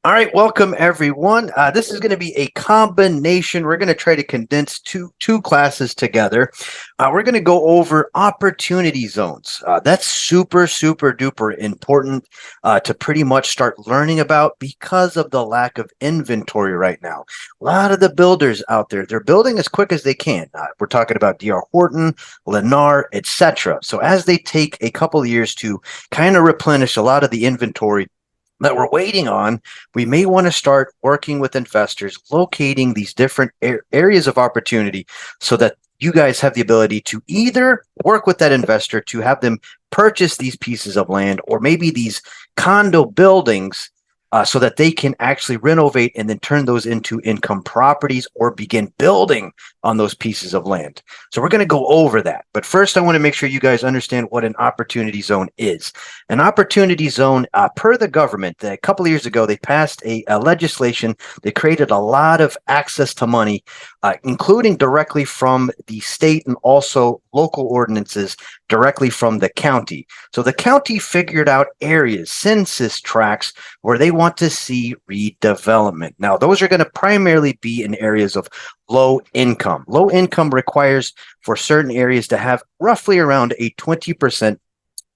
All right, welcome everyone. This is going to be a combination. We're going to try to condense two classes together. We're going to go over opportunity zones. That's super duper important to pretty much start learning about because of the lack of inventory right now. A lot of the builders out there, they're building as quick as they can. We're talking about D.R. Horton, Lennar, etc. So as they take a couple of years to kind of replenish a lot of the inventory that we're waiting on, we may want to start working with investors, locating these different areas of opportunity so that you guys have the ability to either work with that investor to have them purchase these pieces of land or maybe these condo buildings so that they can actually renovate and then turn those into income properties or begin building on those pieces of land. So we're going to go over that. But first, I want to make sure you guys understand what an opportunity zone is. An opportunity zone, per the government, a couple of years ago, they passed a legislation that created a lot of access to money, including directly from the state and also local ordinances directly from the county. So the county figured out areas, census tracts, where they want to see redevelopment. Now, those are going to primarily be in areas of low income. Low income requires for certain areas to have roughly around a 20%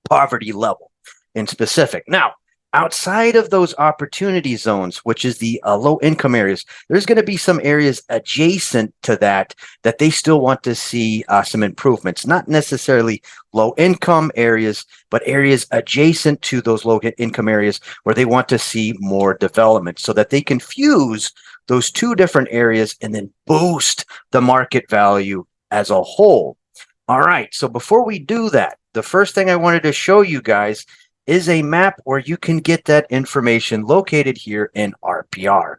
poverty level in specific. Now, outside of those opportunity zones, which is the low income areas, there's going to be some areas adjacent to that they still want to see some improvements, not necessarily low income areas, but areas adjacent to those low income areas where they want to see more development so that they can fuse those two different areas and then boost the market value as a whole. All right, so before we do that, the first thing I wanted to show you guys is a map where you can get that information located here in RPR.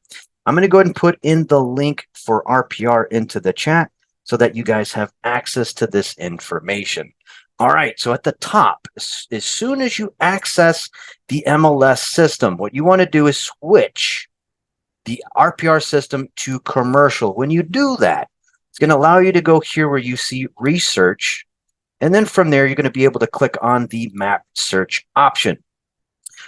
I'm going to go ahead and put in the link for RPR into the chat so that you guys have access to this information. All right, so at the top, as soon as you access the MLS system, what you want to do is switch the RPR system to commercial. When you do that, it's going to allow you to go here where you see research. And then from there, you're going to be able to click on the map search option.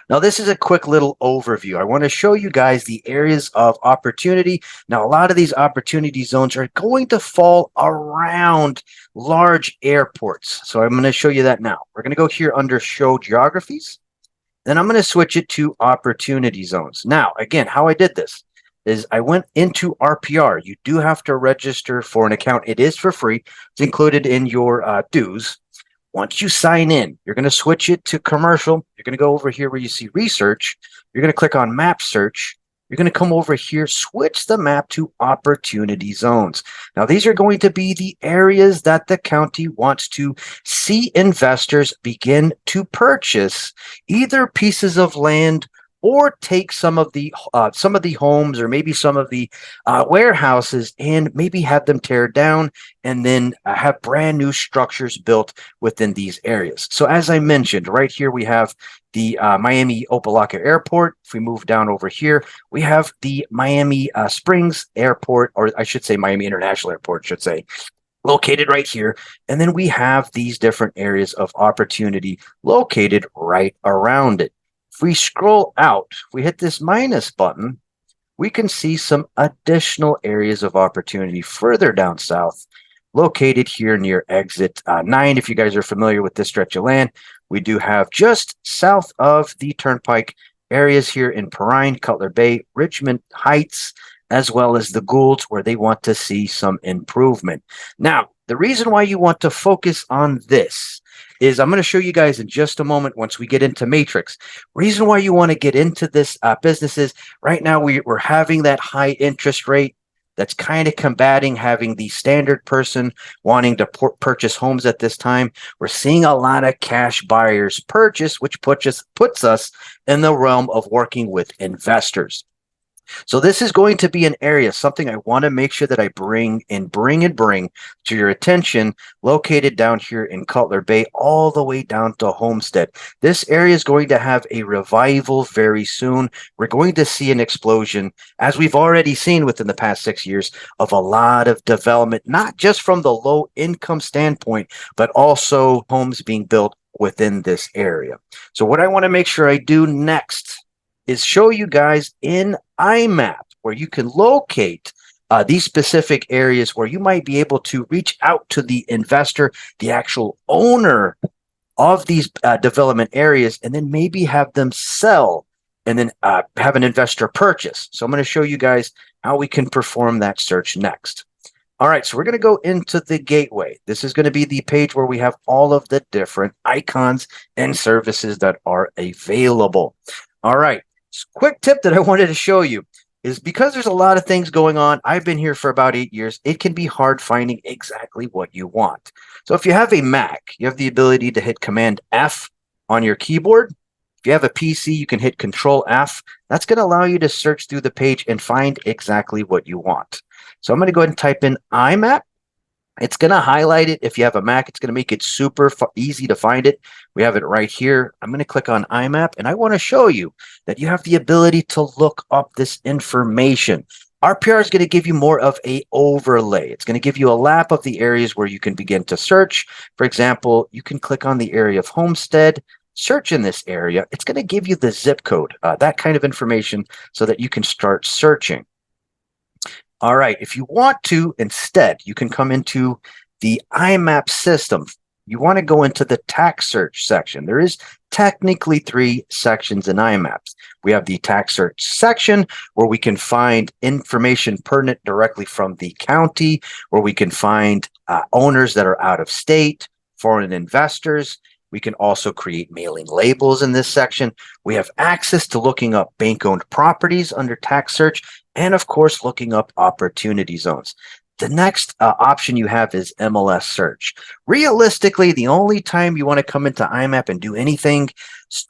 Now, this is a quick little overview. I want to show you guys the areas of opportunity. Now, a lot of these opportunity zones are going to fall around large airports. So I'm going to show you that now. We're going to go here under show geographies. Then I'm going to switch it to opportunity zones. Now, again, how I did this is I went into RPR. You do have to register for an account. It is for free. It's included in your dues. Once you sign in, you're going to switch it to commercial. You're going to go over here where you see research. You're going to click on map search. You're going to come over here, switch the map to opportunity zones. Now, these are going to be the areas that the county wants to see investors begin to purchase either pieces of land or take some of the homes or maybe some of the warehouses and maybe have them tear down and then have brand new structures built within these areas. So as I mentioned, right here we have the Miami Opelika Airport. If we move down over here, we have the Miami Springs Airport, or I should say Miami International Airport, should say, located right here. And then we have these different areas of opportunity located right around it. If we scroll out, if we hit this minus button, we can see some additional areas of opportunity further down south, located here near exit 9. If you guys are familiar with this stretch of land, we do have just south of the Turnpike areas here in Perrine, Cutler Bay, Richmond Heights, as well as the Goulds, where they want to see some improvement. Now, the reason why you want to focus on this is I'm going to show you guys in just a moment once we get into Matrix. Reason why you want to get into this business is right now we're having that high interest rate that's kind of combating having the standard person wanting to purchase homes at this time. We're seeing a lot of cash buyers purchase, which puts us in the realm of working with investors. So this is going to be an area, something I want to make sure that I bring to your attention, located down here in Cutler Bay, all the way down to Homestead. This area is going to have a revival very soon. We're going to see an explosion, as we've already seen within the past 6 years, of a lot of development, not just from the low income standpoint, but also homes being built within this area. So what I want to make sure I do next is show you guys in IMAP where you can locate these specific areas where you might be able to reach out to the investor, the actual owner of these development areas, and then maybe have them sell and then have an investor purchase. So I'm going to show you guys how we can perform that search next. All right, so we're going to go into the gateway. This is going to be the page where we have all of the different icons and services that are available. All right, quick tip that I wanted to show you is because there's a lot of things going on. I've been here for about 8 years. It can be hard finding exactly what you want. So if you have a Mac, you have the ability to hit Command F on your keyboard. If you have a PC, you can hit Control F. That's going to allow you to search through the page and find exactly what you want. So I'm going to go ahead and type in IMAP. It's going to highlight it. If you have a Mac, it's going to make it super easy to find it. We have it right here. I'm going to click on IMAP, and I want to show you that you have the ability to look up this information. RPR is going to give you more of a overlay. It's going to give you a lap of the areas where you can begin to search. For example, you can click on the area of Homestead, search in this area. It's going to give you the zip code, that kind of information, so that you can start searching. All right, if you want to, instead, you can come into the IMAP system. You want to go into the tax search section. There is technically 3 sections in IMAP. We have the tax search section where we can find information pertinent directly from the county, where we can find owners that are out of state, foreign investors. We can also create mailing labels in this section. We have access to looking up bank-owned properties under tax search, and of course, looking up opportunity zones. The next option you have is MLS search. Realistically, the only time you want to come into IMAP and do anything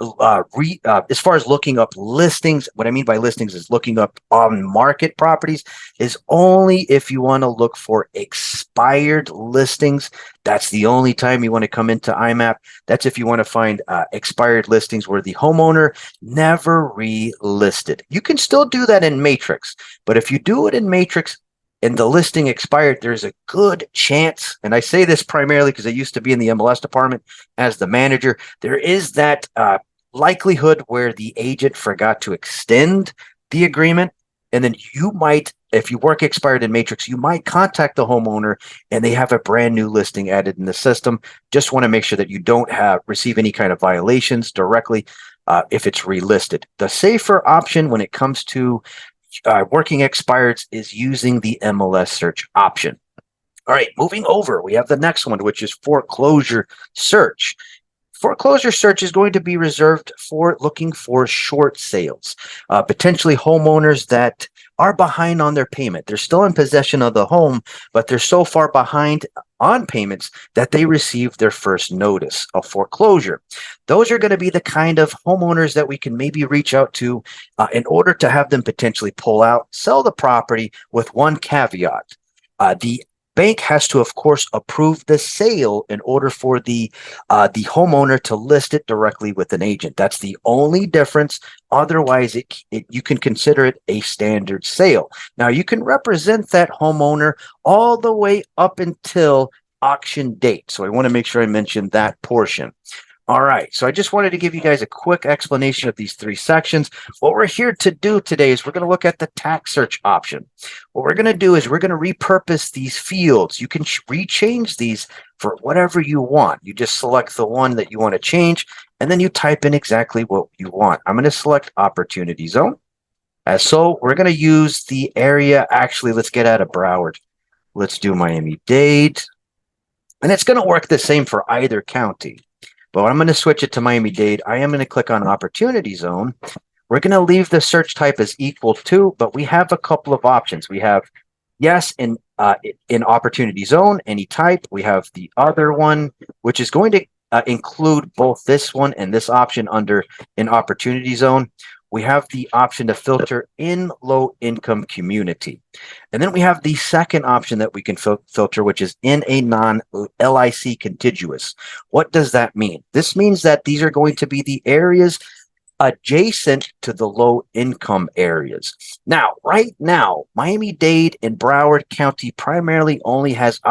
as far as looking up listings, what I mean by listings is looking up on market properties, is only if you want to look for expired listings. That's the only time you want to come into IMAP. That's if you want to find expired listings where the homeowner never relisted. You can still do that in Matrix, but if you do it in Matrix, and the listing expired, there's a good chance, and I say this primarily because I used to be in the MLS department as the manager, there is that likelihood where the agent forgot to extend the agreement, and then you might, if you work expired in Matrix, you might contact the homeowner and they have a brand new listing added in the system. Just want to make sure that you don't receive any kind of violations directly if it's relisted. The safer option when it comes to working expireds is using the MLS search option. All right, moving over, we have the next one, which is foreclosure search. Foreclosure search is going to be reserved for looking for short sales, potentially homeowners that are behind on their payment. They're still in possession of the home, but they're so far behind on payments that they received their first notice of foreclosure. Those are going to be the kind of homeowners that we can maybe reach out to in order to have them potentially pull out, sell the property with one caveat. The bank has to, of course, approve the sale in order for the homeowner to list it directly with an agent. That's the only difference. Otherwise, you can consider it a standard sale. Now, you can represent that homeowner all the way up until auction date. So I want to make sure I mention that portion. All right, so I just wanted to give you guys a quick explanation of these 3 sections. What we're here to do today is we're going to look at the tax search option. What we're going to do is we're going to repurpose these fields. You can rechange these for whatever you want. You just select the one that you want to change, and then you type in exactly what you want. I'm going to select opportunity zone. So we're going to use the area. Actually, let's get out of Broward. Let's do Miami-Dade. And it's going to work the same for either county. But I'm going to switch it to Miami-Dade. I am going to click on Opportunity Zone. We're going to leave the search type as equal to, but we have a couple of options. We have yes in Opportunity Zone, any type. We have the other one, which is going to include both this one and this option under in Opportunity Zone. We have the option to filter in low income community. And then we have the second option that we can filter, which is in a non-LIC contiguous. What does that mean? This means that these are going to be the areas adjacent to the low income areas. Now, right now, Miami-Dade and Broward County primarily only has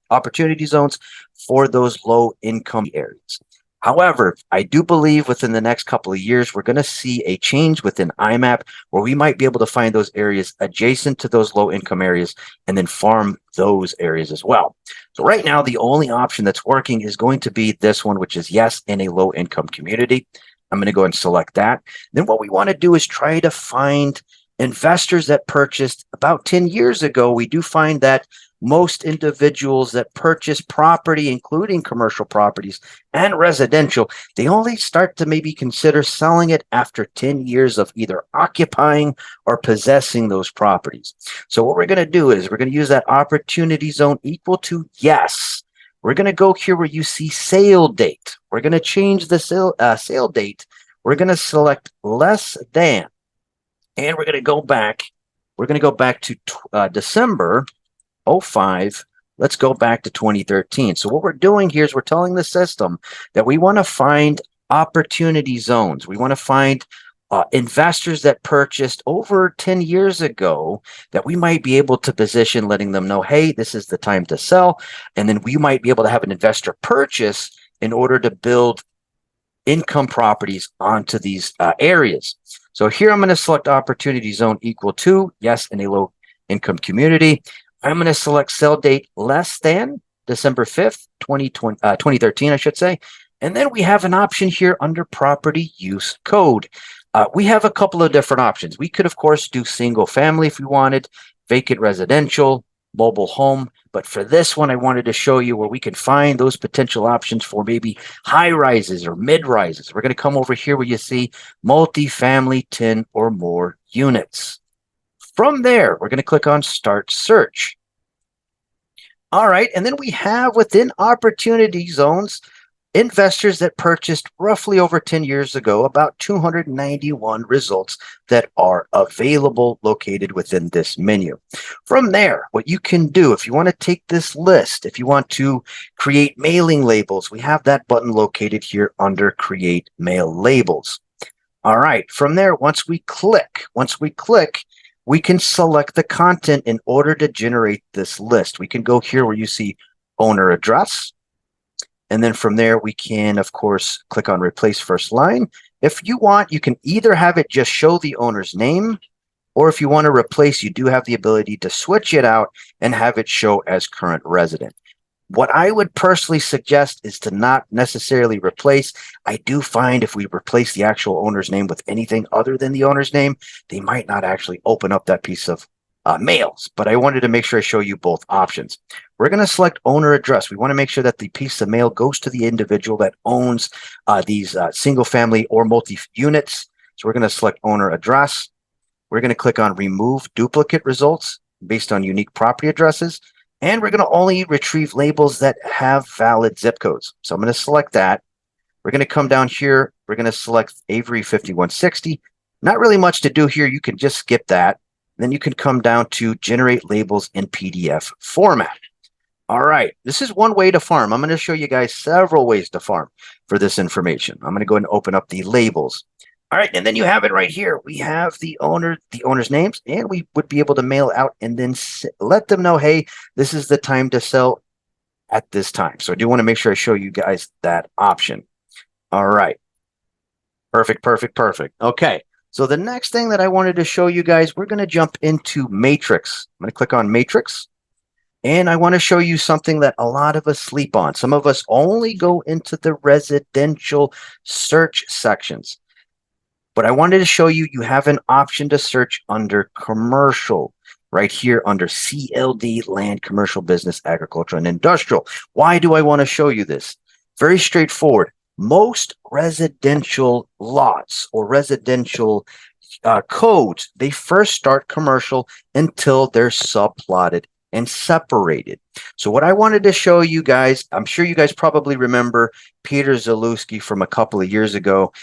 opportunity zones for those low income areas. However, I do believe within the next couple of years, we're going to see a change within IMAP where we might be able to find those areas adjacent to those low income areas and then farm those areas as well. So right now, the only option that's working is going to be this one, which is yes, in a low income community. I'm going to go and select that. Then what we want to do is try to find investors that purchased about 10 years ago. We do find that most individuals that purchase property, including commercial properties and residential, they only start to maybe consider selling it after 10 years of either occupying or possessing those properties. So what we're going to do is we're going to use that opportunity zone equal to yes. We're going to go here where you see sale date. We're going to change the sale date. We're going to select less than, and we're going to go back. We're going to go back to December 05. Let's go back to 2013. So what we're doing here is we're telling the system that we want to find opportunity zones. We want to find investors that purchased over 10 years ago that we might be able to position, letting them know, hey, this is the time to sell. And then we might be able to have an investor purchase in order to build income properties onto these areas. So here I'm going to select opportunity zone equal to yes in a low income community. I'm going to select sell date less than December 5th, 2013, I should say. And then we have an option here under property use code. We have a couple of different options. We could, of course, do single family if we wanted, vacant residential, mobile home. But for this one, I wanted to show you where we can find those potential options for maybe high rises or mid rises. We're going to come over here where you see multifamily 10 or more units. From there, we're going to click on Start Search. All right, and then we have within opportunity zones, investors that purchased roughly over 10 years ago, about 291 results that are available located within this menu. From there, what you can do, if you want to take this list, if you want to create mailing labels, we have that button located here under Create Mail Labels. All right, from there, once we click, we can select the content in order to generate this list. We can go here where you see owner address. And then from there, we can, of course, click on replace first line. If you want, you can either have it just show the owner's name, or if you want to replace, you do have the ability to switch it out and have it show as current resident. What I would personally suggest is to not necessarily replace. I do find if we replace the actual owner's name with anything other than the owner's name, they might not actually open up that piece of mails. But I wanted to make sure I show you both options. We're going to select owner address. We want to make sure that the piece of mail goes to the individual that owns these single family or multi units. So we're going to select owner address. We're going to click on remove duplicate results based on unique property addresses. And we're going to only retrieve labels that have valid zip codes. So I'm going to select that. We're going to come down here. We're going to select Avery 5160. Not really much to do here. You can just skip that. Then you can come down to generate labels in PDF format. All right, this is one way to farm. I'm going to show you guys several ways to farm for this information. I'm going to go ahead and open up the labels. All right, and then you have it right here. We have the owner's names, and we would be able to mail out and then let them know, hey, this is the time to sell at this time. So I do want to make sure I show you guys that option. All right. Perfect. Okay. So the next thing that I wanted to show you guys, we're going to jump into Matrix. I'm going to click on Matrix. And I want to show you something that a lot of us sleep on. Some of us only go into the residential search sections. But I wanted to show you, you have an option to search under commercial right here under CLD, land, commercial, business, agriculture, and industrial. Why do I want to show you this? Very straightforward. Most residential lots or residential codes, they first start commercial until they're subplotted and separated. So what I wanted to show you guys, I'm sure you guys probably remember Peter Zalewski from a couple of years ago.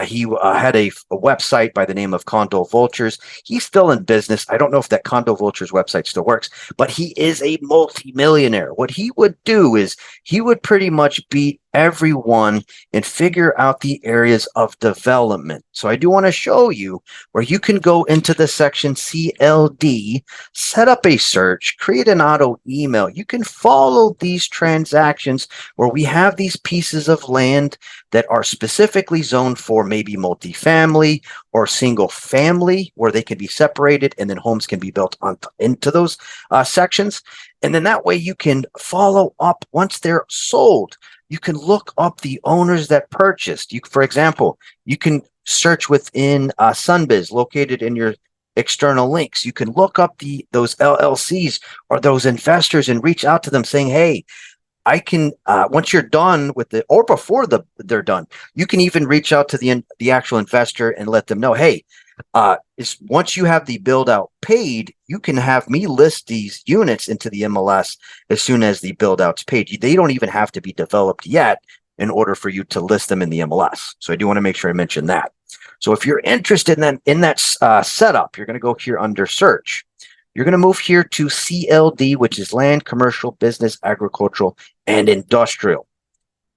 He had a website by the name of Condo Vultures. He's still in business. I don't know if that Condo Vultures website still works, but he is a multimillionaire. What he would do is he would pretty much beat everyone and figure out the areas of development. So I do want to show you where you can go into the section CLD, set up a search, create an auto email. You can follow these transactions where we have these pieces of land that are specifically zoned for maybe multifamily or single family, where they can be separated and then homes can be built into those sections. And then that way you can follow up once they're sold. You can look up the owners that purchased. For example, you can search within Sunbiz located in your external links. You can look up those LLCs or those investors and reach out to them saying, hey, I can once you're done with it, or before they're done, you can even reach out to the actual investor and let them know, hey, once you have the build out paid, you can have me list these units into the MLS as soon as the build out's paid. They don't even have to be developed yet in order for you to list them in the MLS. So I do want to make sure I mention that. So if you're interested in that setup, you're going to go here under search. You're going to move here to CLD, which is land, commercial, business, agricultural, and industrial.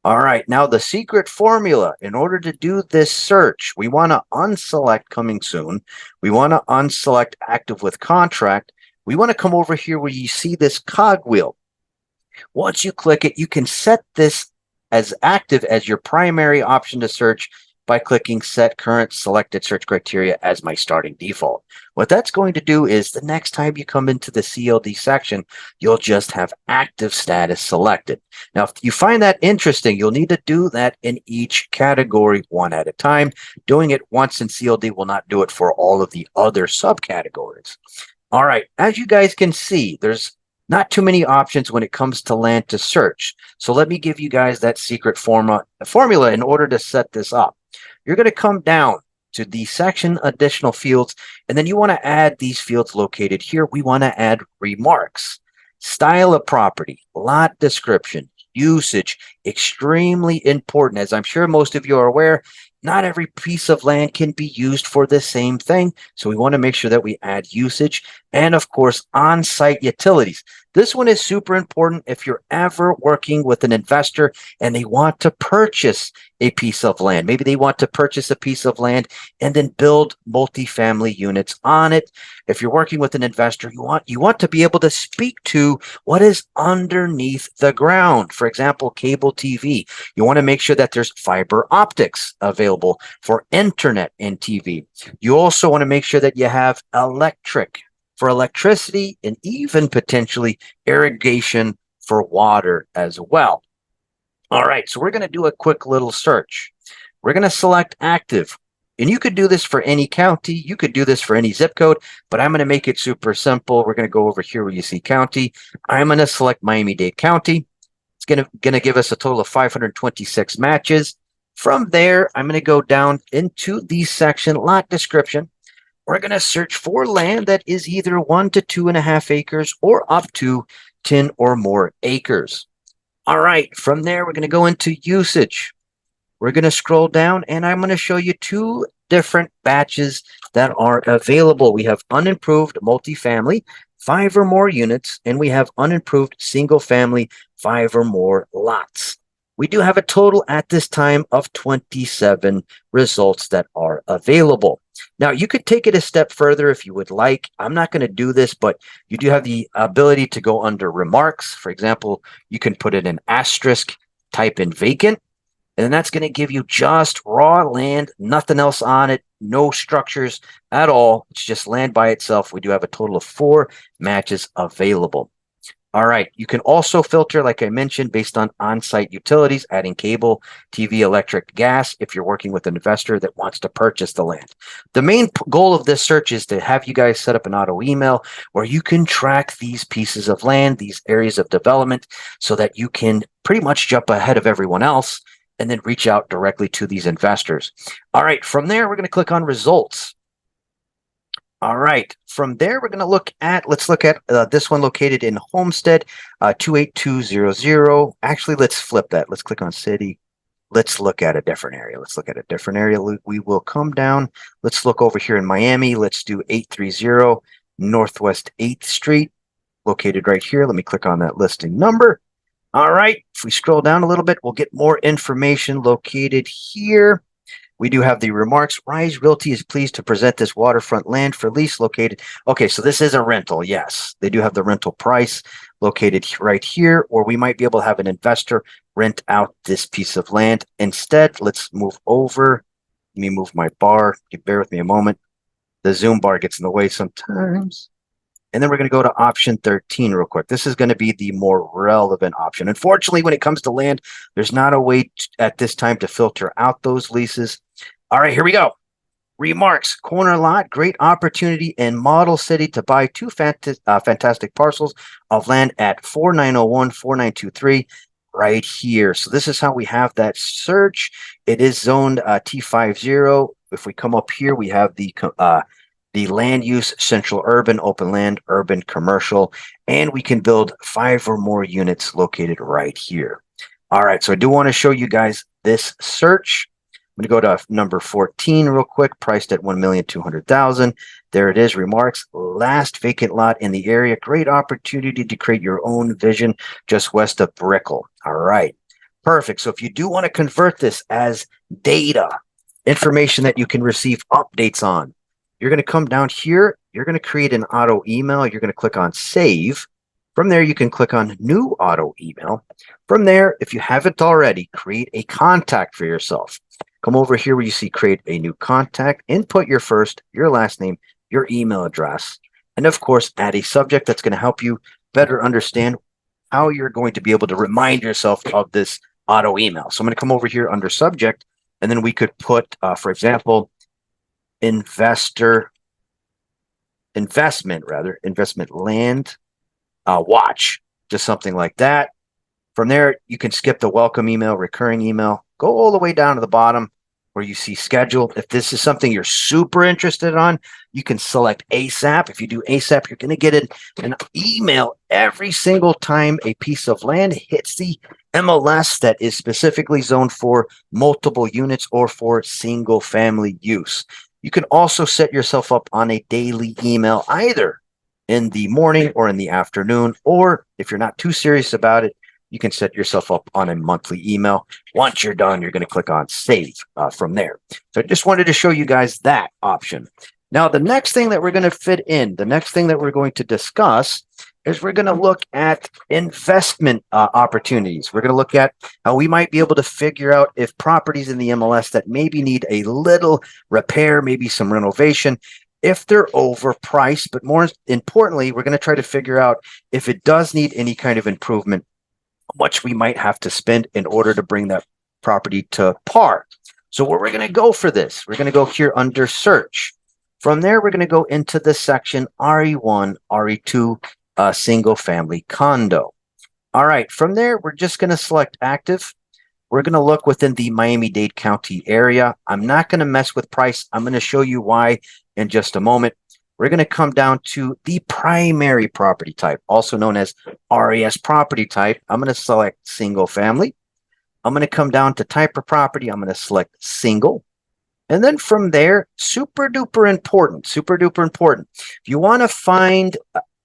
All right, now the secret formula. In order to do this search, we want to unselect coming soon. We want to unselect active with contract. We want to come over here where you see this cogwheel. Once you click it, you can set this as active as your primary option to search by clicking set current selected search criteria as my starting default. What that's going to do is the next time you come into the CLD section, you'll just have active status selected. Now, if you find that interesting, you'll need to do that in each category one at a time. Doing it once in CLD will not do it for all of the other subcategories. All right, as you guys can see, there's not too many options when it comes to land to search. So let me give you guys that secret formula in order to set this up. You're going to come down to the section additional fields, and then you want to add these fields located here. We want to add remarks, style of property, lot description, usage, extremely important. As I'm sure most of you are aware, not every piece of land can be used for the same thing. So we want to make sure that we add usage and, of course, on-site utilities. This one is super important if you're ever working with an investor and they want to purchase a piece of land. Maybe they want to purchase a piece of land and then build multifamily units on it. If you're working with an investor, you want to be able to speak to what is underneath the ground. For example, cable TV. You want to make sure that there's fiber optics available for internet and TV. You also want to make sure that you have electric for electricity and even potentially irrigation for water as well. All right, so we're going to do a quick little search. We're going to select active, and you could do this for any county. You could do this for any zip code, but I'm going to make it super simple. We're going to go over here where you see county. I'm going to select Miami-Dade County. It's going to give us a total of 526 matches. From there, I'm going to go down into the section lot description. We're going to search for land that is either 1 to 2.5 acres or up to 10 or more acres. All right, from there, we're going to go into usage. We're going to scroll down, and I'm going to show you two different batches that are available. We have unimproved multifamily, 5 or more units, and we have unimproved single family, 5 or more lots. We do have a total at this time of 27 results that are available. Now, you could take it a step further if you would like. I'm not going to do this, but you do have the ability to go under remarks. For example, you can put in an asterisk, type in vacant, and then that's going to give you just raw land, nothing else on it, no structures at all. It's just land by itself. We do have a total of 4 matches available. All right, you can also filter, like I mentioned, based on on-site utilities, adding cable, TV, electric, gas, if you're working with an investor that wants to purchase the land. The main goal of this search is to have you guys set up an auto email where you can track these pieces of land, these areas of development, so that you can pretty much jump ahead of everyone else and then reach out directly to these investors. All right, from there, we're going to click on results. All right, from there, we're going to let's look at this one located in Homestead, 28200. Actually, let's flip that. Let's click on city. Let's look at a different area. We will come down. Let's look over here in Miami. Let's do 830 Northwest 8th Street, located right here. Let me click on that listing number. All right, if we scroll down a little bit, we'll get more information located here. We do have the remarks. Rise Realty is pleased to present this waterfront land for lease located. Okay, so this is a rental. Yes, they do have the rental price located right here, or we might be able to have an investor rent out this piece of land. Instead, let's move over. Let me move my bar. Bear with me a moment. The zoom bar gets in the way sometimes. And then we're going to go to option 13 real quick. This is going to be the more relevant option. Unfortunately, when it comes to land, there's not a way at this time to filter out those leases. All right, here we go. Remarks, corner lot, great opportunity in Model City to buy two fantastic parcels of land at 4901, 4923 right here. So this is how we have that search. It is zoned T50. If we come up here, we have the land use, central urban, open land, urban commercial, and we can build 5 or more units located right here. All right, so I do want to show you guys this search. I'm going to go to number 14 real quick, priced at $1,200,000. There it is, remarks, last vacant lot in the area. Great opportunity to create your own vision just west of Brickell. All right, perfect. So if you do want to convert this as data, information that you can receive updates on, you're going to come down here. You're going to create an auto email. You're going to click on save. From there, you can click on new auto email. From there, if you haven't already, create a contact for yourself. Come over here where you see create a new contact, input your first, your last name, your email address, and of course, add a subject that's going to help you better understand how you're going to be able to remind yourself of this auto email. So I'm going to come over here under subject, and then we could put, for example, investment land watch, just something like that. From there, you can skip the welcome email, recurring email, go all the way down to the bottom where you see schedule. If this is something you're super interested on, you can select ASAP. If you do ASAP, you're going to get an email every single time a piece of land hits the MLS that is specifically zoned for multiple units or for single family use. You can also set yourself up on a daily email, either in the morning or in the afternoon, or if you're not too serious about it, you can set yourself up on a monthly email. Once you're done, you're going to click on save from there. So I just wanted to show you guys that option. Now, the next thing that we're going to fit in, the next thing that we're going to discuss is we're going to look at investment opportunities. We're going to look at how we might be able to figure out if properties in the MLS that maybe need a little repair, maybe some renovation, if they're overpriced, but more importantly, we're going to try to figure out if it does need any kind of improvement, how much we might have to spend in order to bring that property to par. So where we're going to go for this, we're going to go here under search. From there, we're going to go into the section RE1, RE2, single family condo. All right, from there, we're just going to select active. We're going to look within the Miami-Dade County area. I'm not going to mess with price. I'm going to show you why in just a moment. We're going to come down to the primary property type, also known as RES property type. I'm going to select single family. I'm going to come down to type of property. I'm going to select single. And then from there, super duper important. If you want to find,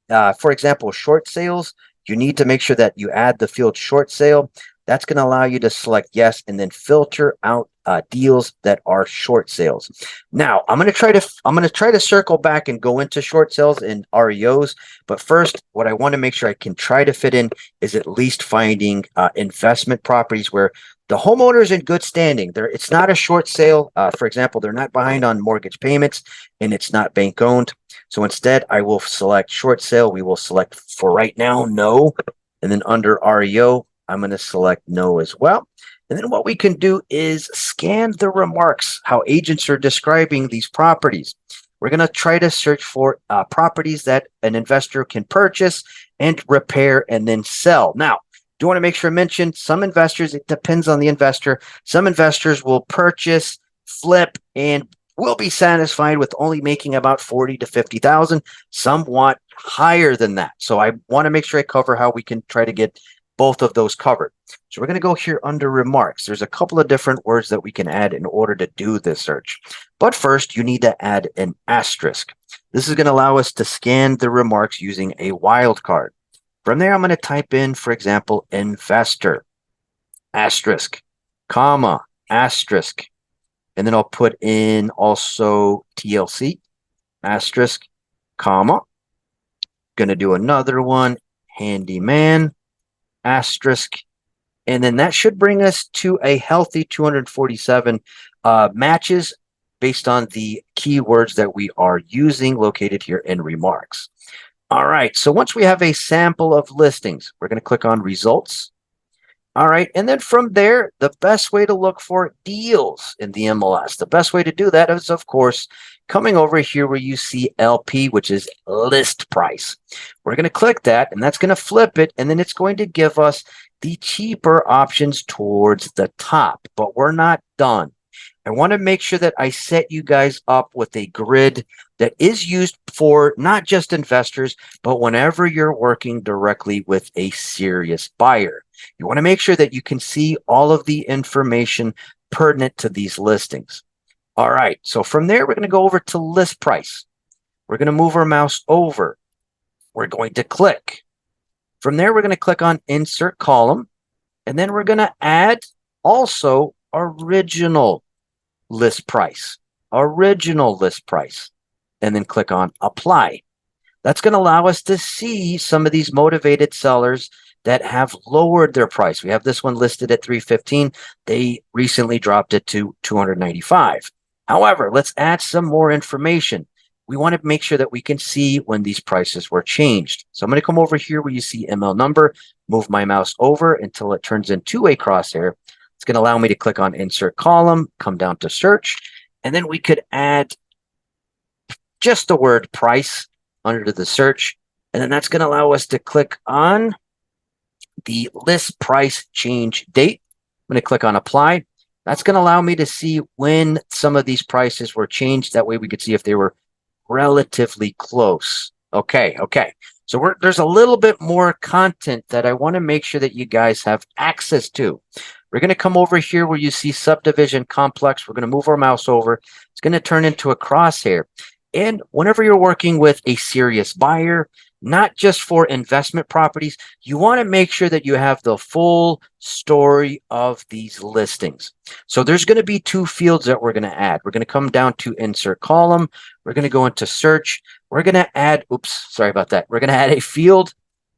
for example, short sales, you need to make sure that you add the field short sale. That's going to allow you to select yes and then filter out deals that are short sales. Now, I'm going to try to circle back and go into short sales and REOs. But first, what I want to make sure I can try to fit in is at least finding investment properties where the homeowner is in good standing. It's not a short sale. For example, they're not behind on mortgage payments and it's not bank owned. So instead, I will select short sale. We will select for right now, no. And then under REO, I'm going to select no as well. And then what we can do is scan the remarks, how agents are describing these properties. We're going to try to search for properties that an investor can purchase and repair and then sell. Now, do want to make sure I mention some investors, it depends on the investor. Some investors will purchase, flip, and will be satisfied with only making about 40 to 50,000. Some want higher than that. So I want to make sure I cover how we can try to get both of those covered. So we're going to go here under remarks. There's a couple of different words that we can add in order to do this search. But first, you need to add an asterisk. This is going to allow us to scan the remarks using a wildcard. From there, I'm going to type in, for example, investor, asterisk, comma, asterisk. And then I'll put in also TLC, asterisk, comma. Going to do another one, handyman, asterisk. And then that should bring us to a healthy 247 matches based on the keywords that we are using located here in remarks. All right, so once we have a sample of listings, we're going to click on results. All right, and then from there, the best way to look for deals in the MLS, the best way to do that is, of course, coming over here where you see LP, which is list price. We're going to click that, and that's going to flip it, and then it's going to give us the cheaper options towards the top, but we're not done. I want to make sure that I set you guys up with a grid that is used for not just investors, but whenever you're working directly with a serious buyer. You want to make sure that you can see all of the information pertinent to these listings. All right, so from there, we're going to go over to list price. We're going to move our mouse over. We're going to click. From there, we're going to click on insert column, and then we're going to add also original list price, and then click on apply. That's going to allow us to see some of these motivated sellers that have lowered their price. We have this one listed at $315. They recently dropped it to $295. However, let's add some more information. We want to make sure that we can see when these prices were changed. So I'm going to come over here where you see ML number, move my mouse over until it turns into a crosshair. It's going to allow me to click on insert column, come down to search, and then we could add just the word price under the search. And then that's going to allow us to click on the list price change date. I'm going to click on apply. That's going to allow me to see when some of these prices were changed. That way we could see if they were relatively close. Okay. So there's a little bit more content that I want to make sure that you guys have access to. We're going to come over here where you see subdivision complex. We're going to move our mouse over. It's going to turn into a crosshair. And whenever you're working with a serious buyer, not just for investment properties, you want to make sure that you have the full story of these listings. So there's going to be two fields that we're going to add. We're going to come down to insert column. We're going to go into search. We're going to add, sorry about that. We're going to add a field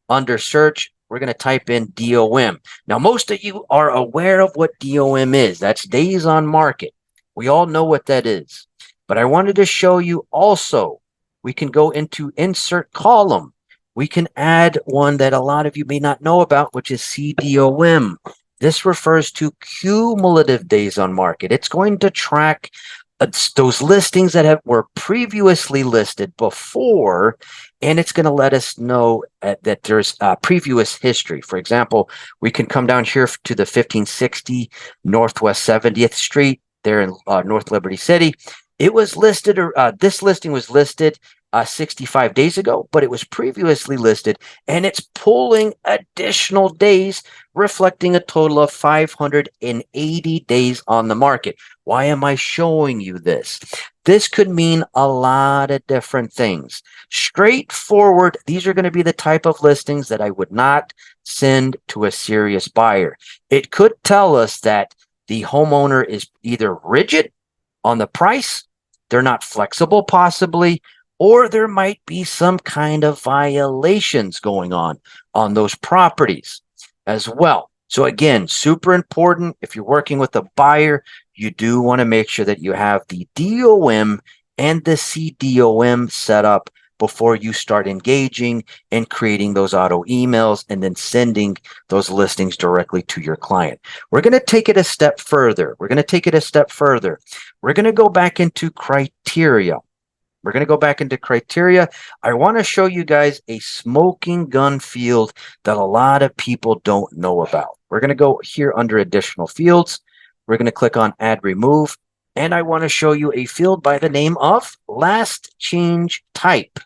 under search. We're going to type in DOM. Now, most of you are aware of what DOM is. That's days on market. We all know what that is. But I wanted to show you also, we can go into insert column. We can add one that a lot of you may not know about, which is CDOM. This refers to cumulative days on market. It's going to track those listings that were previously listed before, and it's going to let us know that there's previous history. For example, we can come down here to the 1560 Northwest 70th Street there in North Liberty City. It was listed, this listing was listed 65 days ago, but it was previously listed, and it's pulling additional days, reflecting a total of 580 days on the market. Why am I showing you this? This could mean a lot of different things. Straightforward, these are going to be the type of listings that I would not send to a serious buyer. It could tell us that the homeowner is either rigid on the price, they're not flexible possibly, or there might be some kind of violations going on those properties as well. So again, super important. If you're working with a buyer, you do want to make sure that you have the DOM and the CDOM set up before you start engaging and creating those auto emails and then sending those listings directly to your client. We're going to take it a step further. We're going to go back into criteria. I want to show you guys a smoking gun field that a lot of people don't know about. We're going to go here under additional fields. We're going to click on add remove. And I want to show you a field by the name of last change type.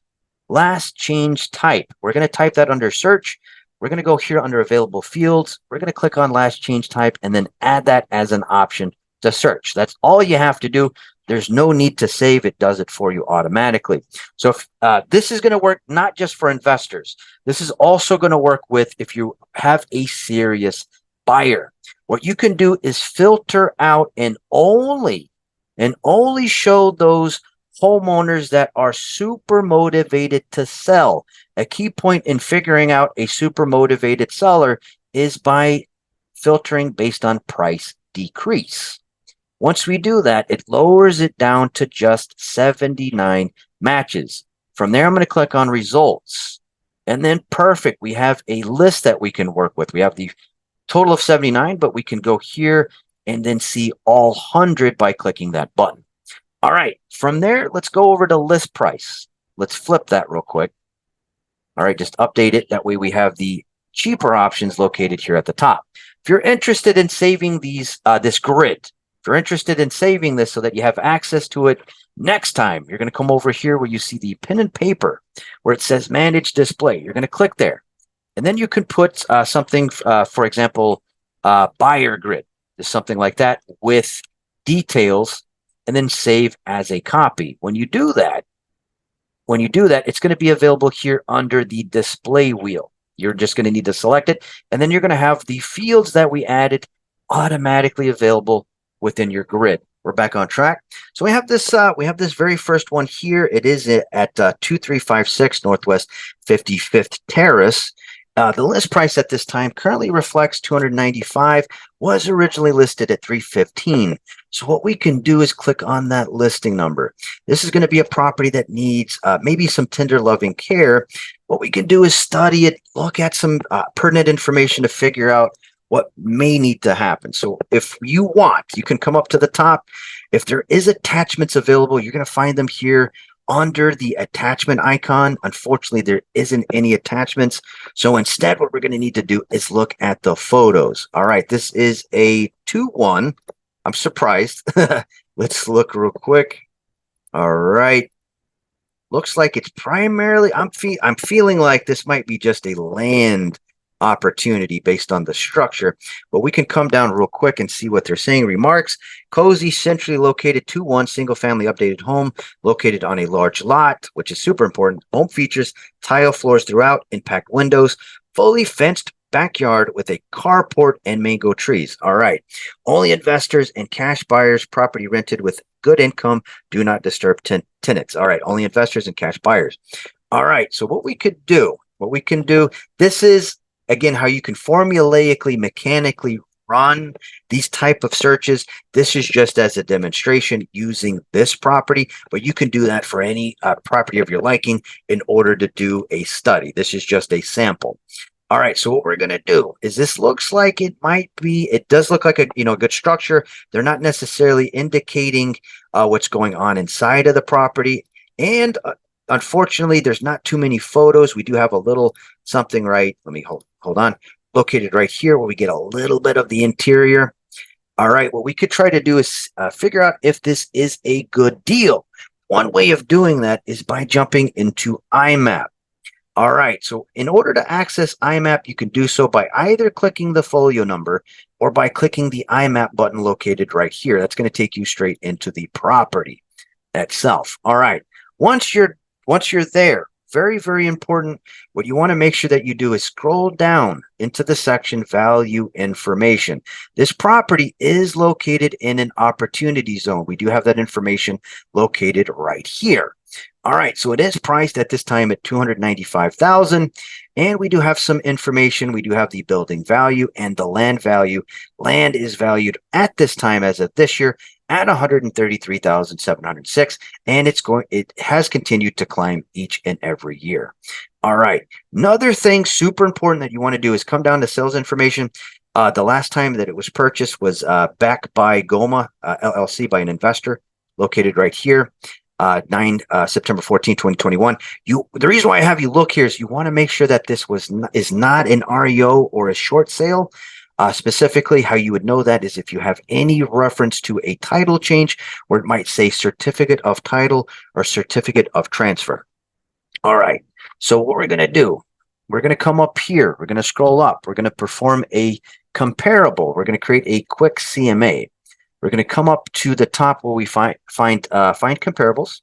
We're going to type that under search. We're going to go here under available fields. We're going to click on last change type and then add that as an option to search. That's all you have to do. There's no need to save. It does it for you automatically. So if, this is going to work not just for investors. This is also going to work with if you have a serious buyer. What you can do is filter out and only and only show those homeowners that are super motivated to sell. A key point in figuring out a super motivated seller is by filtering based on price decrease. Once we do that, it lowers it down to just 79 matches. From there, I'm going to click on results. And then perfect, we have a list that we can work with. We have the total of 79, but we can go here and then see all 100 by clicking that button. All right, from there, let's go over to list price. Let's flip that real quick. All right, just update it. That way we have the cheaper options located here at the top. If you're interested in saving this grid, if you're interested in saving this so that you have access to it next time, you're going to come over here where you see the pen and paper where it says manage display. You're going to click there. And then you can put something, for example, buyer grid, just something like that with details, and then save as a copy. When you do that, it's going to be available here under the display wheel. You're just going to need to select it, and then you're going to have the fields that we added automatically available within your grid. We're back on track. So we have this very first one here. It is at 2356 Northwest 55th Terrace. The list price at this time currently reflects 295, was originally listed at 315. So what we can do is click on that listing number. This is going to be a property that needs maybe some tender loving care. What we can do is study it, look at some pertinent information to figure out what may need to happen. So if you want, you can come up to the top. If there is attachments available, you're going to find them here under the attachment icon. Unfortunately, there isn't any attachments. So instead, what we're going to need to do is look at the photos. All right, this is a 2-1. I'm surprised. Let's look real quick. All right. Looks like it's primarily, I'm feeling like this might be just a land opportunity based on the structure, but we can come down real quick and see what they're saying. Remarks: cozy, centrally located 2-1 single family updated home located on a large lot, which is super important. Home features tile floors throughout, impact windows, fully fenced backyard with a carport and mango trees. All right. Only investors and cash buyers, property rented with good income, do not disturb tenants. All right. Only investors and cash buyers. All right. So what we can do, this is, again, how you can formulaically, mechanically run these type of searches. This is just as a demonstration using this property, but you can do that for any property of your liking in order to do a study. This is just a sample. All right, so what we're going to do is, this looks like it does look like a good structure. They're not necessarily indicating what's going on inside of the property. And unfortunately, there's not too many photos. We do have a little something right. Let me hold on. Located right here where we get a little bit of the interior. All right, what we could try to do is figure out if this is a good deal. One way of doing that is by jumping into IMAP. All right, so in order to access IMAP, you can do so by either clicking the folio number or by clicking the IMAP button located right here. That's going to take you straight into the property itself. All right, once you're there, very, very important, what you want to make sure that you do is scroll down into the section value information. This property is located in an opportunity zone. We do have that information located right here. All right, so it is priced at this time at $295,000, and we do have some information. We do have the building value and the land value. Land is valued at this time, as of this year, at $133,706, and it has continued to climb each and every year. All right, another thing super important that you want to do is come down to sales information. The last time that it was purchased was back by Goma LLC, by an investor, located right here. September 14, 2021. The reason why I have you look here is you want to make sure that this is not an REO or a short sale. Specifically, how you would know that is if you have any reference to a title change where it might say certificate of title or certificate of transfer. All right. So what we're going to do, we're going to come up here. We're going to scroll up. We're going to perform a comparable. We're going to create a quick CMA. We're going to come up to the top where we find comparables.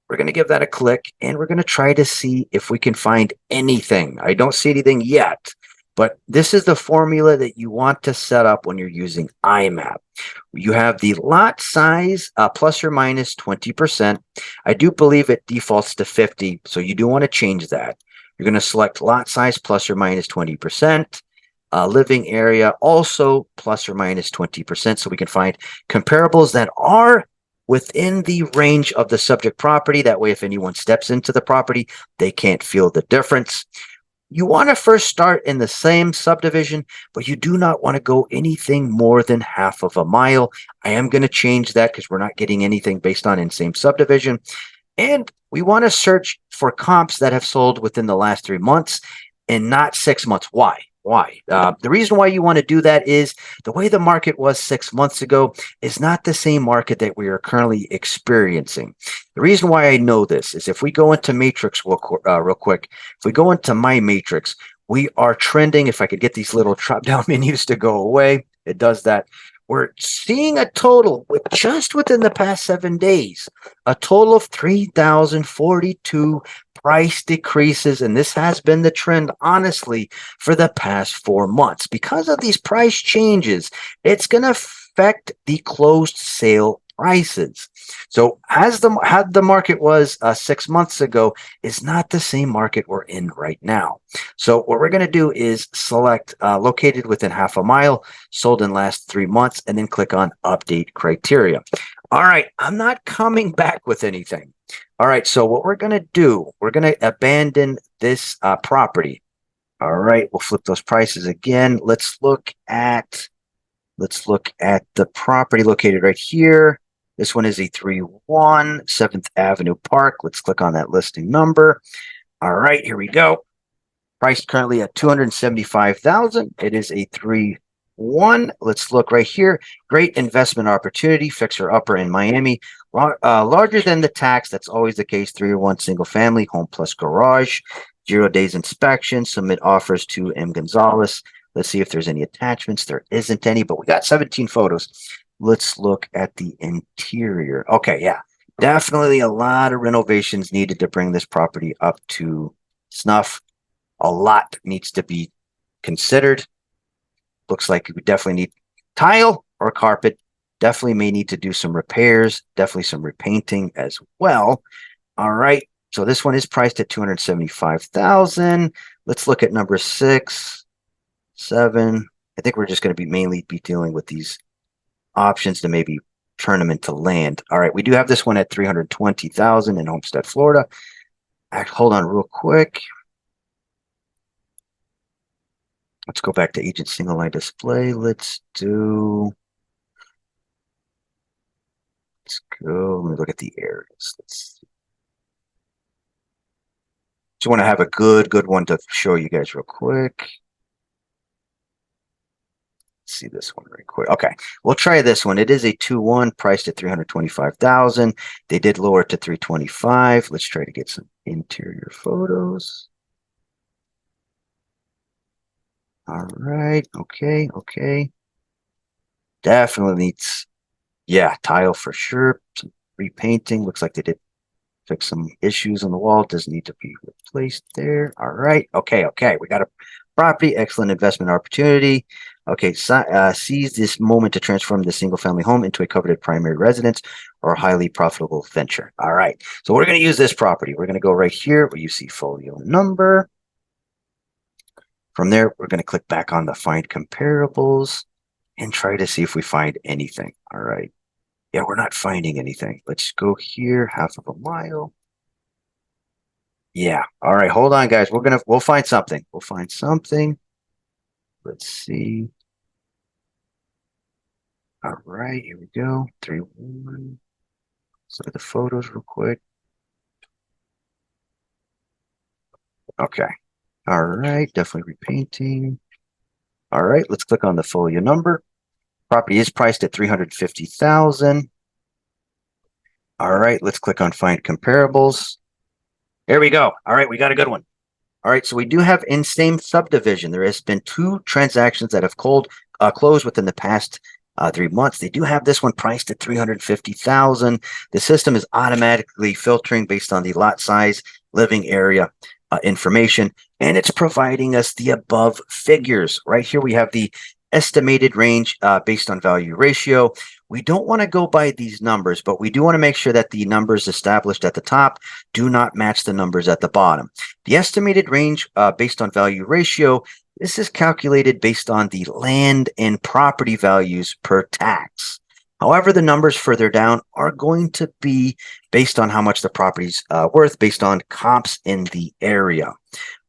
We're going to give that a click, and we're going to try to see if we can find anything. I don't see anything yet, But this is the formula that you want to set up when you're using IMAP. You have the lot size plus or minus 20%. I do believe it defaults to 50, so you do want to change that. You're going to select lot size plus or minus 20%. Living area also plus or minus 20%, so we can find comparables that are within the range of the subject property. That way, if anyone steps into the property, they can't feel the difference. You want to first start in the same subdivision, but you do not want to go anything more than half of a mile. I am going to change that because we're not getting anything based on in same subdivision. And we want to search for comps that have sold within the last 3 months and not 6 months. Why? The reason why you want to do that is the way the market was 6 months ago is not the same market that we are currently experiencing. The reason why I know this is if we go into Matrix real quick, if we go into My Matrix, we are trending. If I could get these little drop down menus to go away, it does that. We're seeing a total with just within the past 7 days, a total of 3,042 price decreases. And this has been the trend, honestly, for the past 4 months. Because of these price changes, it's going to affect the closed sale prices. So as the market was 6 months ago is not the same market we're in right now. So what we're going to do is select located within half a mile, sold in last 3 months, and then click on update criteria. All right, I'm not coming back with anything. All right, so what we're going to do, we're going to abandon this property. All right, we'll flip those prices again. Let's look at the property located right here. This one is a 3-1 7th Avenue Park. Let's click on that listing number. All right, here we go. Priced currently at $275,000. It is a 3-1. Let's look right here. Great investment opportunity. Fixer upper in Miami. Larger than the tax. That's always the case. 301 single family home plus garage. 0 days inspection. Submit offers to M. Gonzalez. Let's see if there's any attachments. There isn't any, but we got 17 photos. Let's look at the interior. Okay, yeah, definitely a lot of renovations needed to bring this property up to snuff. A lot needs to be considered. Looks like we definitely need tile or carpet. Definitely may need to do some repairs. Definitely some repainting as well. All right, so this one is priced at $275,000. Let's look at number 6, 7. I think we're just going to mainly be dealing with these options to maybe turn them into land. All right, we do have this one at $320,000 in Homestead, Florida. Hold on real quick. Let's go back to agent single line display. Let's go. Let me look at the areas. Let's see. Just want to have a good one to show you guys real quick. See this one right quick. Okay, we'll try this one. It is a 2-1 priced at $325,000. They did lower it to $325,000. Let's try to get some interior photos. All right. Okay. Definitely needs, yeah, tile for sure. Some repainting. Looks like they did fix some issues on the wall. Does need to be replaced there. All right. Okay. We got a property. Excellent investment opportunity. Okay, seize this moment to transform the single-family home into a coveted primary residence or a highly profitable venture. All right, so we're going to use this property. We're going to go right here where you see folio number. From there, we're going to click back on the find comparables and try to see if we find anything. All right. Yeah, we're not finding anything. Let's go here, half of a mile. Yeah. All right, hold on, guys. We'll find something. We'll find something. Let's see. All right, here we go. 3-1. Let's look at the photos real quick. Okay. All right, definitely repainting. All right, let's click on the folio number. Property is priced at $350,000. All right, let's click on find comparables. There we go. All right, we got a good one. All right, so we do have in same subdivision. There has been 2 transactions that have closed within the past 3 months. They do have this one priced at $350,000. The system is automatically filtering based on the lot size, living area. information, and it's providing us the above figures. Right here, we have the estimated range based on value ratio. We don't want to go by these numbers, but we do want to make sure that the numbers established at the top do not match the numbers at the bottom. The estimated range based on value ratio, this is calculated based on the land and property values per tax. However, the numbers further down are going to be based on how much the property's worth based on comps in the area.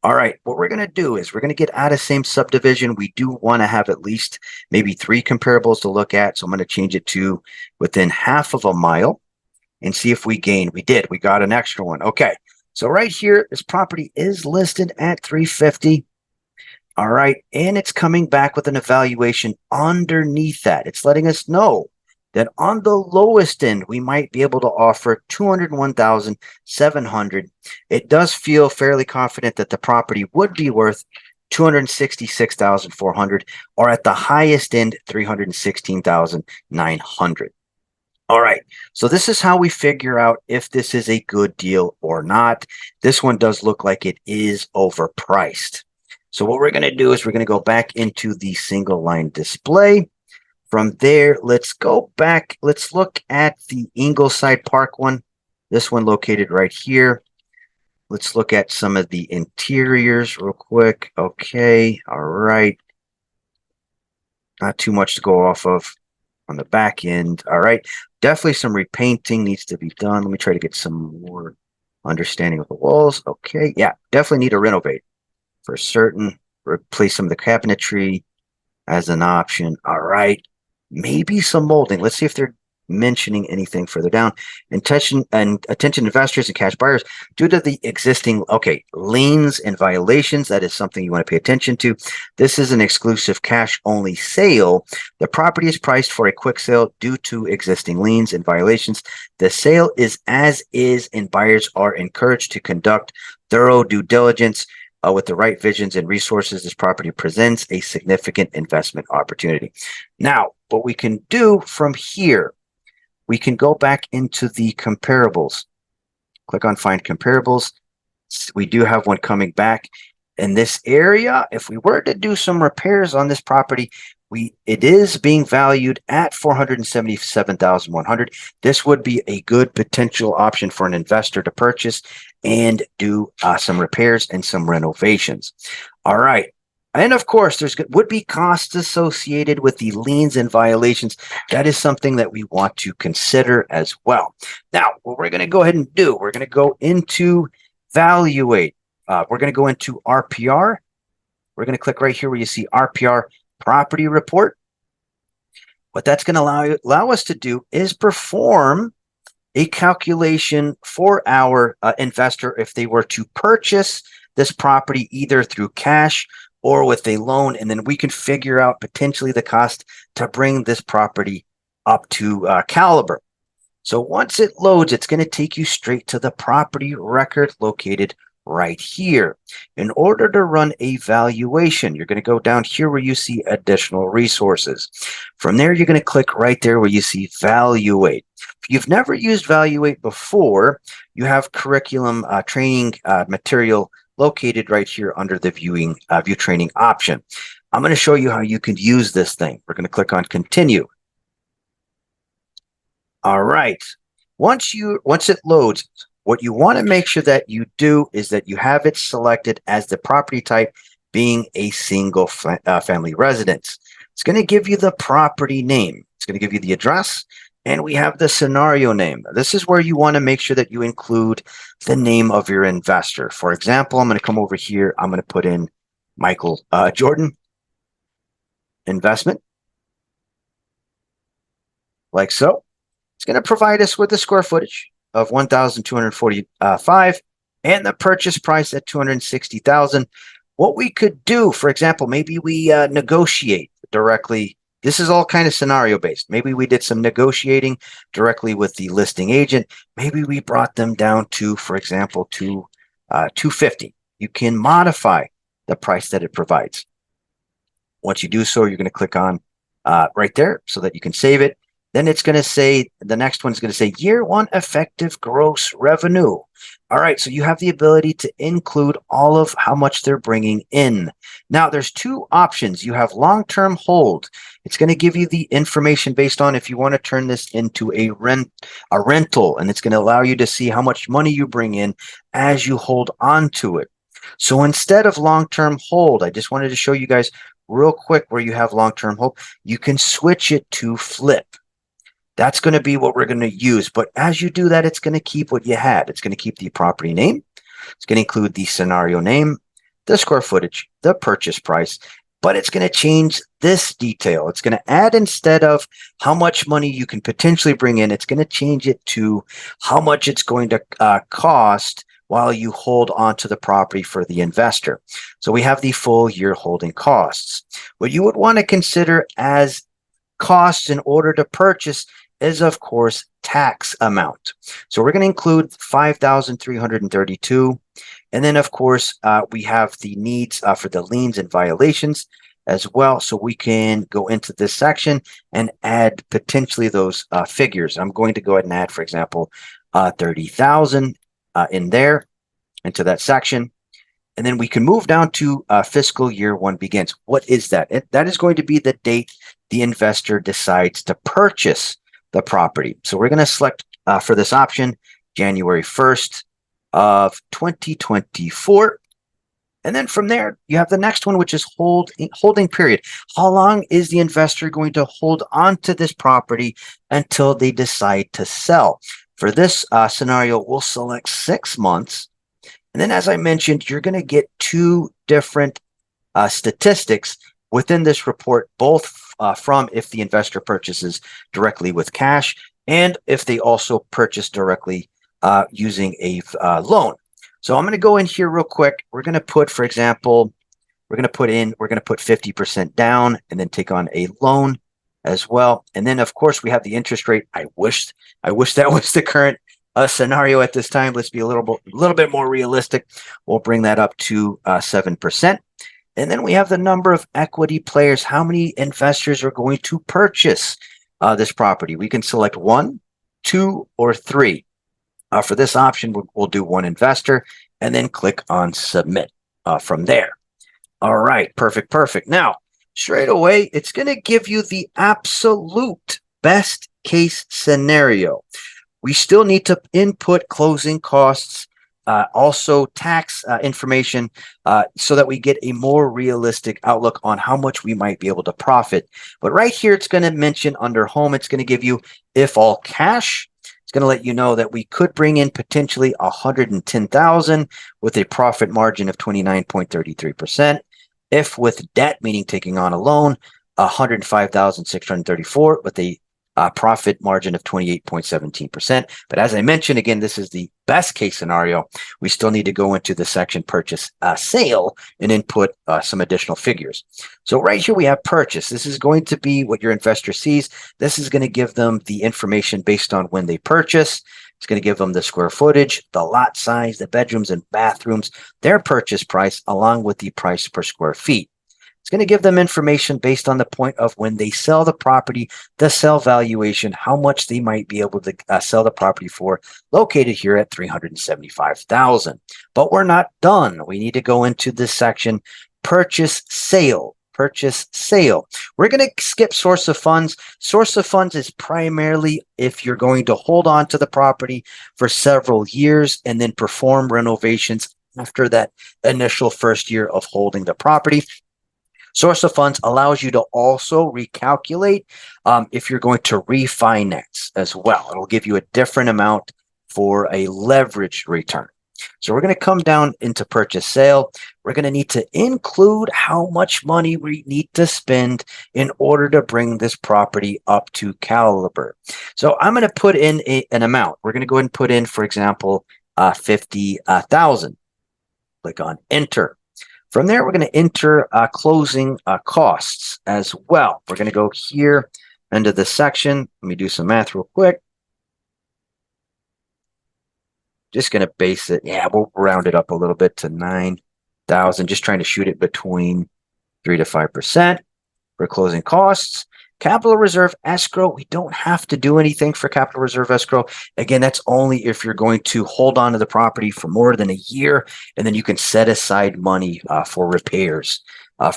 All right, what we're going to do is we're going to get out of same subdivision. We do want to have at least maybe 3 comparables to look at. So I'm going to change it to within half of a mile and see if we gain. We did. We got an extra one. Okay, so right here, this property is listed at 350. All right, and it's coming back with an evaluation underneath that. It's letting us know that on the lowest end, we might be able to offer $201,700. It does feel fairly confident that the property would be worth $266,400, or at the highest end, $316,900. All right, so this is how we figure out if this is a good deal or not. This one does look like it is overpriced. So what we're going to do is we're going to go back into the single line display. From there, let's go back. Let's look at the Ingleside Park one. This one located right here. Let's look at some of the interiors real quick. Okay, all right. Not too much to go off of on the back end. All right, definitely some repainting needs to be done. Let me try to get some more understanding of the walls. Okay, yeah, definitely need to renovate for certain. Replace some of the cabinetry as an option. All right. Maybe some molding. Let's see if they're mentioning anything further down. Attention investors and cash buyers, due to the existing liens and violations, that is something you want to pay attention to. This is an exclusive cash only sale. The property is priced for a quick sale due to existing liens and violations. The sale is as is, and buyers are encouraged to conduct thorough due diligence. With the right visions and resources, this property presents a significant investment opportunity. Now, what we can do from here, we can go back into the comparables. Click on Find Comparables. We do have one coming back in this area. If we were to do some repairs on this property, it is being valued at $477,100. This would be a good potential option for an investor to purchase and do some repairs and some renovations. All right. And of course, there's would be costs associated with the liens and violations. That is something that we want to consider as well. Now, what we're going to go ahead and do, we're going to go into Valuate. We're going to go into RPR. We're going to click right here where you see RPR Property Report. What that's going to allow us to do is perform a calculation for our investor if they were to purchase this property either through cash or with a loan, and then we can figure out potentially the cost to bring this property up to caliber. So once it loads, it's going to take you straight to the property record located right here. In order to run a valuation, you're going to go down here where you see additional resources. From there, you're going to click right there where you see Valuate. If you've never used Valuate before, you have curriculum training material located right here under the view training option. I'm going to show you how you can use this thing. We're going to click on Continue. All right. Once it loads, what you want to make sure that you do is that you have it selected as the property type being a single family residence. It's going to give you the property name. It's going to give you the address, and we have the scenario name. This is where you want to make sure that you include the name of your investor. For example, I'm going to come over here. I'm going to put in Michael Jordan Investment, like so. It's going to provide us with the square footage of 1,245 and the purchase price at 260,000. What we could do, for example, maybe we negotiate directly. This is all kind of scenario based. Maybe we did some negotiating directly with the listing agent. Maybe we brought them down to, for example, to 250. You can modify the price that it provides. Once you do so, you're going to click on right there so that you can save it. Then it's going to say, the next one's going to say year one effective gross revenue. All right, so you have the ability to include all of how much they're bringing in. Now, there's two options. You have long-term hold. It's going to give you the information based on if you want to turn this into a rental, and it's going to allow you to see how much money you bring in as you hold on to it. So instead of long-term hold, I just wanted to show you guys real quick where you have long-term hold. You can switch it to flip. That's going to be what we're going to use. But as you do that, it's going to keep what you had. It's going to keep the property name. It's going to include the scenario name, the square footage, the purchase price, but it's going to change this detail. It's going to add, instead of how much money you can potentially bring in, it's going to change it to how much it's going to cost while you hold on to the property for the investor. So we have the full year holding costs. What you would want to consider as costs in order to purchase is, of course, tax amount. So we're going to include 5,332. And then, of course, we have the needs for the liens and violations as well. So we can go into this section and add potentially those figures. I'm going to go ahead and add, for example, 30,000 in there into that section. And then we can move down to fiscal year one begins. What is that? That is going to be the date the investor decides to purchase the property. So we're going to select for this option, January 1st of 2024. And then from there, you have the next one, which is holding period. How long is the investor going to hold on to this property until they decide to sell? For this scenario, we'll select 6 months. And then, as I mentioned, you're going to get two different statistics within this report, both from if the investor purchases directly with cash and if they also purchase directly using a loan. So I'm going to go in here real quick. We're going to put, for example, we're going to put 50% down and then take on a loan as well. And then, of course, we have the interest rate. I wish that was the current scenario at this time. Let's be a little bit more realistic. We'll bring that up to 7%. And then we have the number of equity players. How many investors are going to purchase this property? We can select 1, 2, or 3. For this option, we'll do 1 investor and then click on submit from there. All right, perfect. Now, straight away, it's going to give you the absolute best case scenario. We still need to input closing costs, also tax information, so that we get a more realistic outlook on how much we might be able to profit. But right here, it's going to mention under home, it's going to give you if all cash. It's going to let you know that we could bring in potentially 110,000 with a profit margin of 29.33%. If with debt, meaning taking on a loan, 105,634 with a profit margin of 28.17%. But as I mentioned, again, this is the best case scenario. We still need to go into the section purchase sale and input some additional figures. So right here we have purchase. This is going to be what your investor sees. This is going to give them the information based on when they purchase. It's going to give them the square footage, the lot size, the bedrooms and bathrooms, their purchase price, along with the price per square feet. It's going to give them information based on the point of when they sell the property, the sale valuation, how much they might be able to sell the property for, located here at $375,000. But we're not done. We need to go into this section, purchase sale. We're going to skip source of funds. Source of funds is primarily if you're going to hold on to the property for several years and then perform renovations after that initial first year of holding the property. Source of funds allows you to also recalculate if you're going to refinance as well. It'll give you a different amount for a leveraged return. So we're going to come down into purchase sale. We're going to need to include how much money we need to spend in order to bring this property up to caliber. So I'm going to put in an amount. We're going to go ahead and put in, for example, 50,000. Click on enter. From there, we're going to enter closing costs as well. We're going to go here into this section. Let me do some math real quick. Just going to base it. Yeah, we'll round it up a little bit to 9,000. Just trying to shoot it between 3 to 5% for closing costs. Capital reserve escrow, we don't have to do anything for capital reserve escrow. Again, that's only if you're going to hold on to the property for more than a year, and then you can set aside money for repairs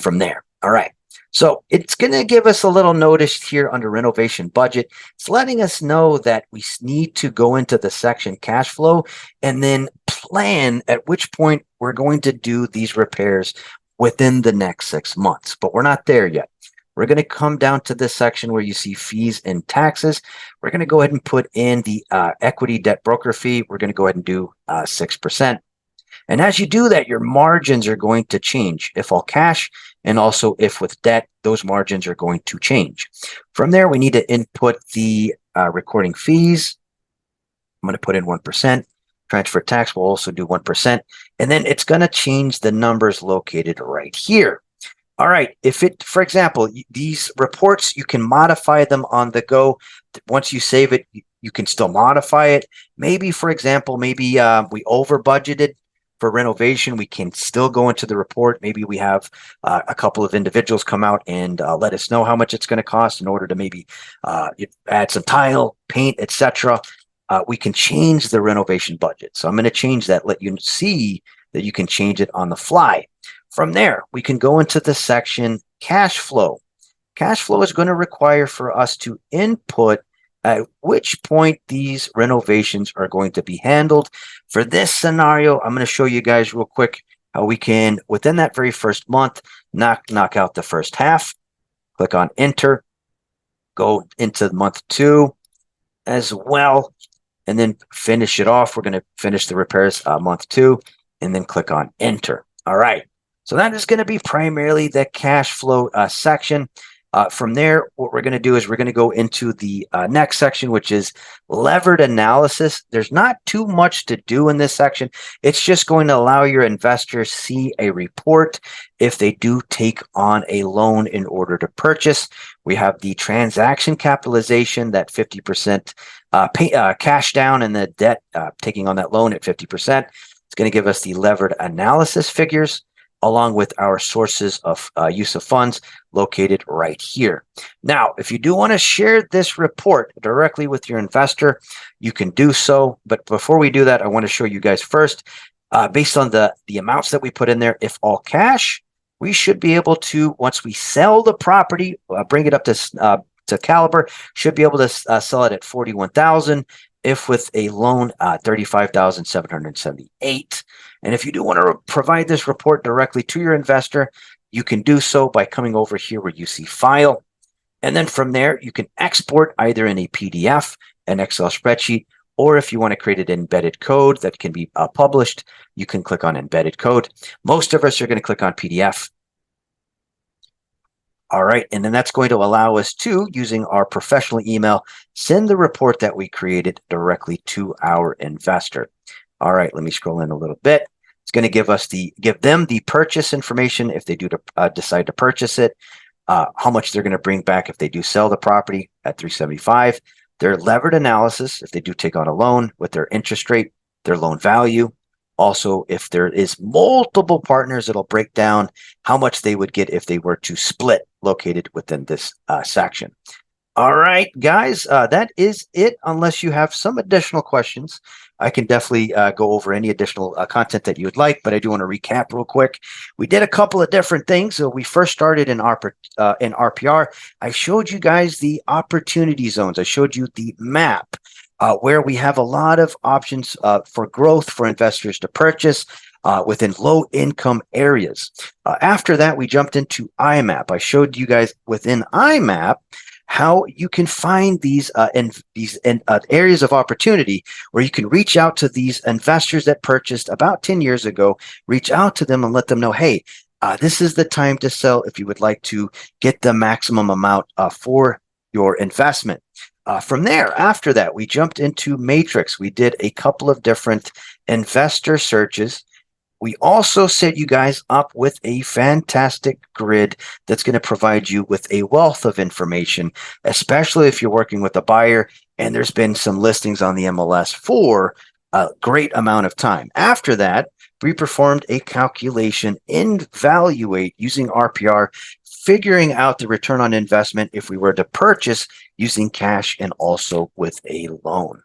from there. All right. So it's going to give us a little notice here under renovation budget. It's letting us know that we need to go into the section cash flow and then plan at which point we're going to do these repairs within the next 6 months, but we're not there yet. We're going to come down to this section where you see fees and taxes. We're going to go ahead and put in the equity debt broker fee. We're going to go ahead and do 6%. And as you do that, your margins are going to change. If all cash and also if with debt, those margins are going to change. From there, we need to input the recording fees. I'm going to put in 1%. Transfer tax will also do 1%. And then it's going to change the numbers located right here. All right. If it, for example, these reports, you can modify them on the go. Once you save it, you can still modify it. Maybe, for example, maybe we over budgeted for renovation. We can still go into the report. Maybe we have a couple of individuals come out and let us know how much it's going to cost in order to maybe add some tile, paint, etc. We can change the renovation budget. So I'm going to change that, let you see that you can change it on the fly. From there, we can go into the section cash flow. Cash flow is going to require for us to input at which point these renovations are going to be handled. For this scenario, I'm going to show you guys real quick how we can, within that very first month, knock out the first half. Click on enter, go into month 2 as well, and then finish it off. We're going to finish the repairs month 2, and then click on enter. All right. So that is going to be primarily the cash flow section. From there, what we're going to do is we're going to go into the next section, which is levered analysis. There's not too much to do in this section. It's just going to allow your investors see a report if they do take on a loan in order to purchase. We have the transaction capitalization, that 50% cash down, and the debt taking on that loan at 50%. It's going to give us the levered analysis figures, along with our sources of use of funds located right here. Now, if you do want to share this report directly with your investor, you can do so. But before we do that, I want to show you guys first, based on the amounts that we put in there, if all cash, we should be able to, once we sell the property, bring it up to caliber, should be able to sell it at $41,000. If with a loan, $35,778. And if you do want to provide this report directly to your investor, you can do so by coming over here where you see file. And then from there, you can export either in a PDF, an Excel spreadsheet, or if you want to create an embedded code that can be published, you can click on embedded code. Most of us are going to click on PDF. All right, and then that's going to allow us to, using our professional email, send the report that we created directly to our investor. All right, let me scroll in a little bit. It's going to give them the purchase information if they do decide to purchase it, how much they're going to bring back if they do sell the property at $375, their levered analysis if they do take on a loan, with their interest rate, their loan value. Also, if there is multiple partners, it'll break down how much they would get if they were to split, located within this section. All right, guys, that is it. Unless you have some additional questions, I can definitely go over any additional content that you would like, but I do want to recap real quick. We did a couple of different things. So we first started in RPR. I showed you guys the opportunity zones. I showed you the map where we have a lot of options for growth for investors to purchase within low income areas. After that, we jumped into IMAP. I showed you guys within IMAP how you can find these areas of opportunity where you can reach out to these investors that purchased about 10 years ago, reach out to them and let them know, hey, this is the time to sell if you would like to get the maximum amount for your investment. From there, after that, we jumped into Matrix. We did a couple of different investor searches. We also set you guys up with a fantastic grid that's going to provide you with a wealth of information, especially if you're working with a buyer and there's been some listings on the MLS for a great amount of time. After that, we performed a calculation, evaluate using RPR, figuring out the return on investment if we were to purchase using cash and also with a loan.